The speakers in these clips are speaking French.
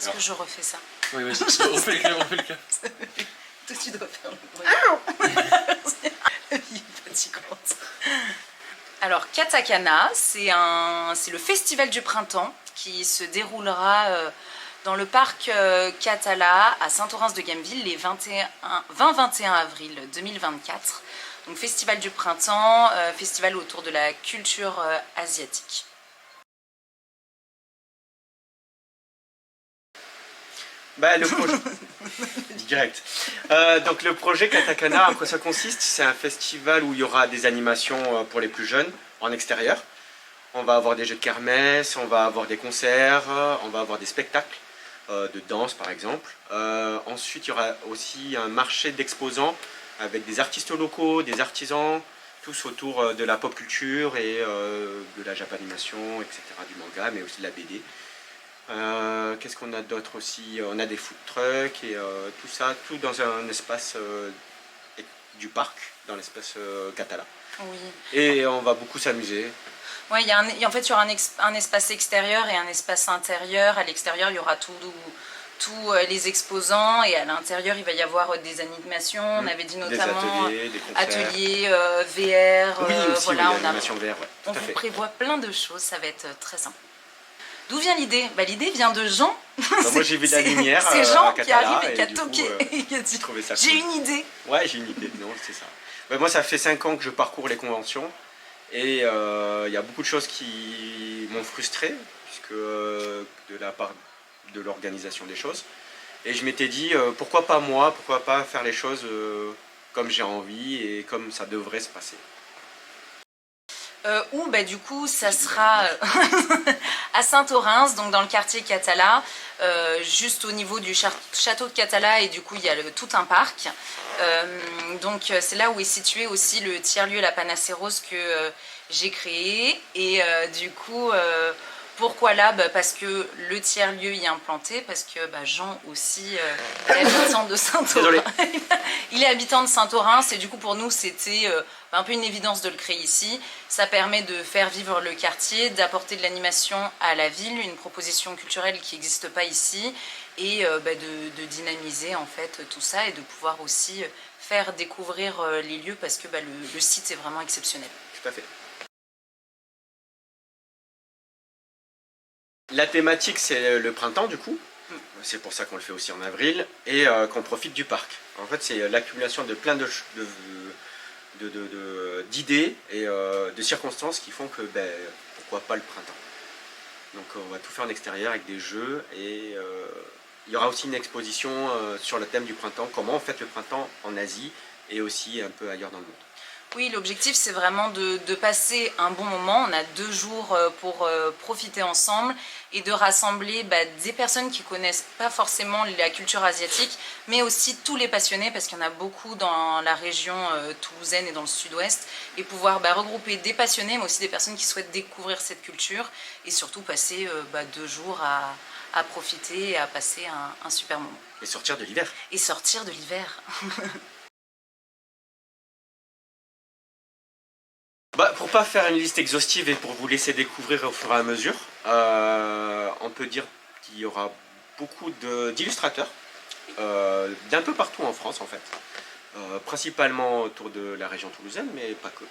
Est-ce que je refais ça? Oui, vas-y, on fait le cas. Toi, tu dois faire le bruit. La vie est fatigante. Alors, Katakana, c'est le festival du printemps qui se déroulera dans le parc Katala à Saint-Orens-de-Gameville les 20-21 avril 2024. Donc, festival du printemps, festival autour de la culture asiatique. Bah, le projet... Direct. Donc le projet Katakana, à quoi ça consiste? C'est un festival où il y aura des animations pour les plus jeunes, en extérieur. On va avoir des jeux de kermesse, on va avoir des concerts, on va avoir des spectacles de danse par exemple. Ensuite il y aura aussi un marché d'exposants avec des artistes locaux, des artisans, tous autour de la pop culture et de la japanimation, etc., du manga, mais aussi de la BD. Qu'est-ce qu'on a d'autre aussi? On a des food trucks et tout ça, tout dans un espace du parc, dans l'espace Katala. Oui. Et on va beaucoup s'amuser. Ouais, en fait, il y aura un espace extérieur et un espace intérieur. À l'extérieur, il y aura tous les exposants et à l'intérieur, il va y avoir des animations. On avait dit notamment des ateliers, ateliers VR. Oui, aussi, voilà, oui, l'animation VR, ouais, on vous prévoit plein de choses, ça va être très sympa. D'où vient l'idée? L'idée vient de Jean. Moi j'ai vu de la lumière. C'est Jean qui arrive et qui a toqué et qui a dit j'ai une idée. Ouais, j'ai une idée, non, c'est ça. Moi ça fait 5 ans que je parcours les conventions et il y a beaucoup de choses qui m'ont frustré, puisque de la part de l'organisation des choses. Et je m'étais dit pourquoi pas moi, pourquoi pas faire les choses comme j'ai envie et comme ça devrait se passer. Où du coup ça sera à Saint-Orens, donc dans le quartier Katala, juste au niveau du château de Katala, et du coup il y a tout un parc. Donc c'est là où est situé aussi le tiers-lieu La Panacée Rose que j'ai créé, et du coup pourquoi là? Parce que le tiers-lieu y est implanté, parce que Jean aussi est habitant de Saint-Orens. Il est habitant de Saint-Orens et du coup pour nous c'était un peu une évidence de le créer ici. Ça permet de faire vivre le quartier, d'apporter de l'animation à la ville, une proposition culturelle qui n'existe pas ici, et de dynamiser en fait tout ça et de pouvoir aussi faire découvrir les lieux, parce que le site est vraiment exceptionnel. Tout à fait. La thématique c'est le printemps du coup, c'est pour ça qu'on le fait aussi en avril, et qu'on profite du parc. En fait c'est l'accumulation de plein d'idées et de circonstances qui font que pourquoi pas le printemps. Donc on va tout faire en extérieur avec des jeux, et il y aura aussi une exposition sur le thème du printemps, comment on fête le printemps en Asie et aussi un peu ailleurs dans le monde. Oui, l'objectif c'est vraiment de passer un bon moment. On a 2 jours pour profiter ensemble et de rassembler des personnes qui connaissent pas forcément la culture asiatique, mais aussi tous les passionnés, parce qu'il y en a beaucoup dans la région toulousaine et dans le sud-ouest, et pouvoir regrouper des passionnés, mais aussi des personnes qui souhaitent découvrir cette culture, et surtout passer 2 jours à profiter et à passer un super moment. Et sortir de l'hiver. Et sortir de l'hiver. Pour pas faire une liste exhaustive et pour vous laisser découvrir au fur et à mesure, on peut dire qu'il y aura beaucoup d'illustrateurs d'un peu partout en France en fait, principalement autour de la région toulousaine, mais pas que.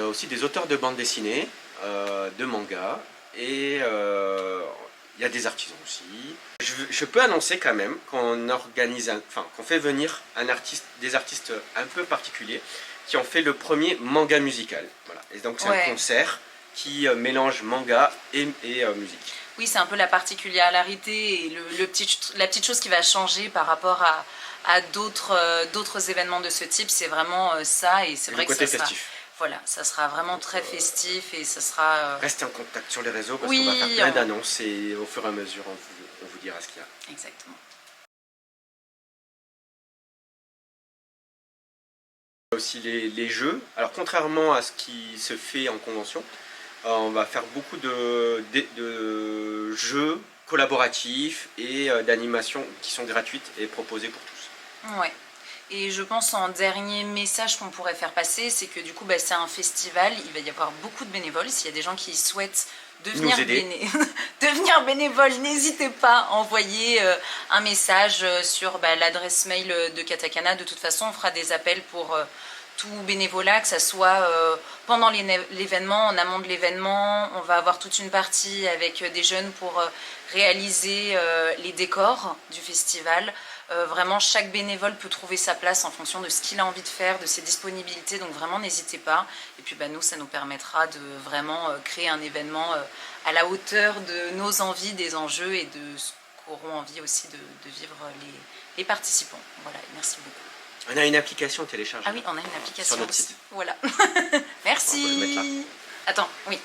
Aussi des auteurs de bandes dessinées, de mangas, et il y a des artisans aussi. Je peux annoncer quand même qu'on qu'on fait venir des artistes un peu particuliers, qui ont fait le premier manga musical. Voilà. Et donc c'est un concert qui mélange manga et musique. Oui, c'est un peu la particularité et la petite chose qui va changer par rapport à d'autres événements de ce type. C'est vraiment ça, et c'est vrai que ça sera, voilà, ça sera vraiment très festif, et ça sera... Restez en contact sur les réseaux, parce qu'on va faire plein d'annonces, et au fur et à mesure on vous dira ce qu'il y a. Exactement. Aussi les jeux. Alors contrairement à ce qui se fait en convention, on va faire beaucoup de jeux collaboratifs et d'animations qui sont gratuites et proposées pour tous. Ouais. Et je pense en dernier message qu'on pourrait faire passer, c'est que du coup c'est un festival, il va y avoir beaucoup de bénévoles. S'il y a des gens qui souhaitent devenir, nous aider. devenir bénévole, n'hésitez pas à envoyer un message sur l'adresse mail de Katakana. De toute façon, on fera des appels pour tout bénévolat, que ce soit pendant l'événement, en amont de l'événement. On va avoir toute une partie avec des jeunes pour réaliser les décors du festival. Vraiment, chaque bénévole peut trouver sa place en fonction de ce qu'il a envie de faire, de ses disponibilités. Donc vraiment, n'hésitez pas. Et puis nous, ça nous permettra de vraiment créer un événement à la hauteur de nos envies, des enjeux et de ce qu'auront envie aussi de vivre les participants. Voilà, merci beaucoup. On a une application téléchargée. Ah oui, on a une application sur notre aussi. site. Voilà. On peut le Merci. mettre là. Attends, oui.